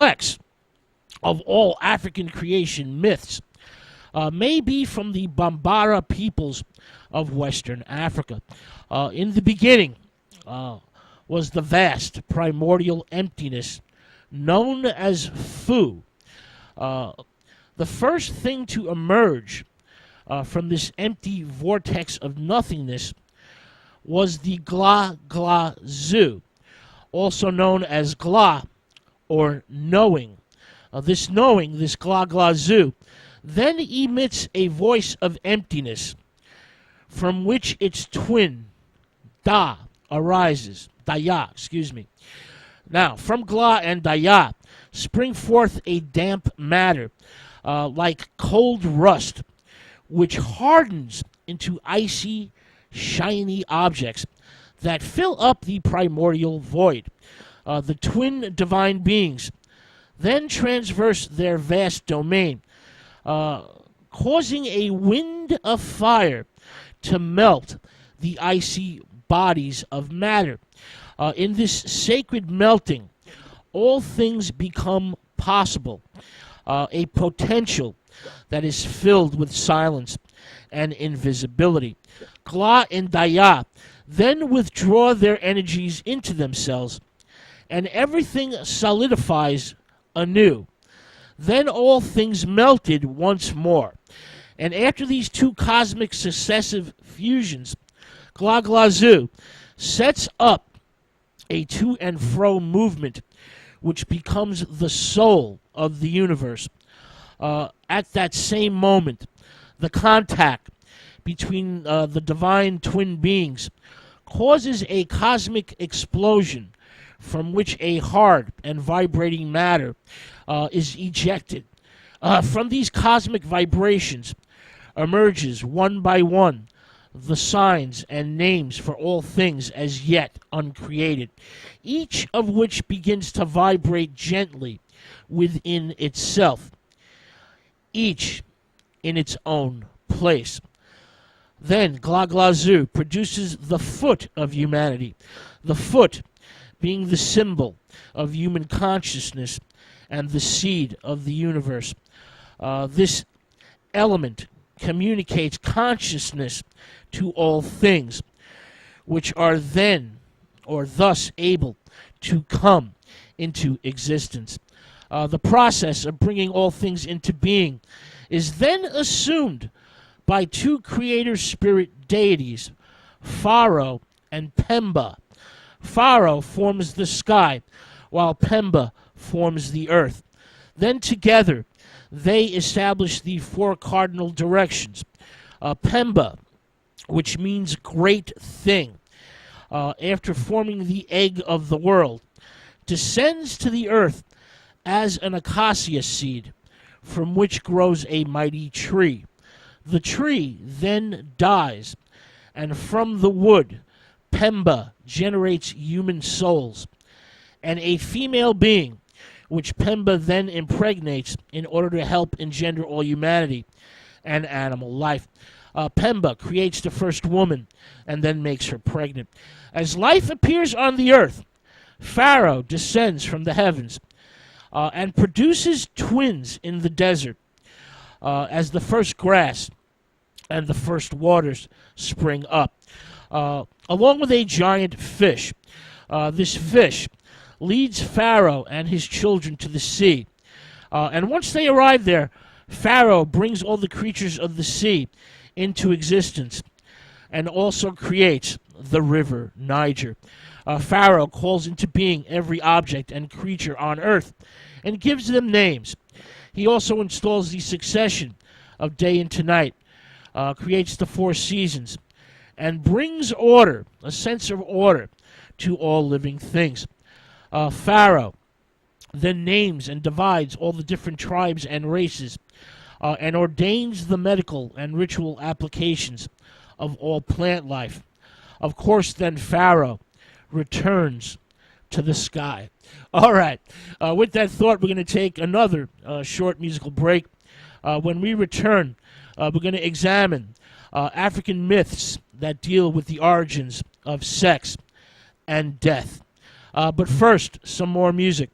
complex of all African creation myths may be from the Bambara peoples of Western Africa. In the beginning was the vast primordial emptiness known as Fu. The first thing to emerge from this empty vortex of nothingness was the Gla Gla Zu, also known as Gla, or knowing. This knowing, this Gla Gla Zu, then emits a voice of emptiness from which its twin, Da, arises. Daya, excuse me. Now, from Gla and Daya spring forth a damp matter, like cold rust, which hardens into icy, shiny objects that fill up the primordial void. The twin divine beings then transverse their vast domain, causing a wind of fire to melt the icy bodies of matter. In this sacred melting, all things become possible, a potential that is filled with silence and invisibility. Gla and Daya then withdraw their energies into themselves, and everything solidifies anew. Then all things melted once more. And after these two cosmic successive fusions, Gla Gla Zu sets up a to and fro movement which becomes the soul of the universe. At that same moment, the contact between the divine twin beings causes a cosmic explosion from which a hard and vibrating matter is ejected. From these cosmic vibrations emerges one by one the signs and names for all things as yet uncreated, each of which begins to vibrate gently within itself, each in its own place. Then Gla Gla Zu produces the foot of humanity, the foot being the symbol of human consciousness and the seed of the universe. This element communicates consciousness to all things, which are then or thus able to come into existence. The process of bringing all things into being is then assumed by two creator spirit deities, Pharaoh and Pemba. Pharaoh forms the sky, while Pemba forms the earth. Then together they establish the four cardinal directions. Pemba, which means great thing, after forming the egg of the world, descends to the earth as an acacia seed, from which grows a mighty tree. The tree then dies, and from the wood, Pemba generates human souls, and a female being, which Pemba then impregnates in order to help engender all humanity and animal life. Pemba creates the first woman and then makes her pregnant. As life appears on the earth, Pharaoh descends from the heavens and produces twins in the desert as the first grass and the first waters spring up, along with a giant fish. This fish leads Pharaoh and his children to the sea. And once they arrive there, Pharaoh brings all the creatures of the sea into existence and also creates the river Niger. Pharaoh calls into being every object and creature on earth and gives them names. He also installs the succession of day into night, creates the four seasons, and brings order, a sense of order, to all living things. Pharaoh then names and divides all the different tribes and races, and ordains the medical and ritual applications of all plant life. Of course, then Pharaoh returns to the sky. All right. With that thought, we're going to take another short musical break. When we return, we're going to examine African myths that deal with the origins of sex and death. But first, some more music.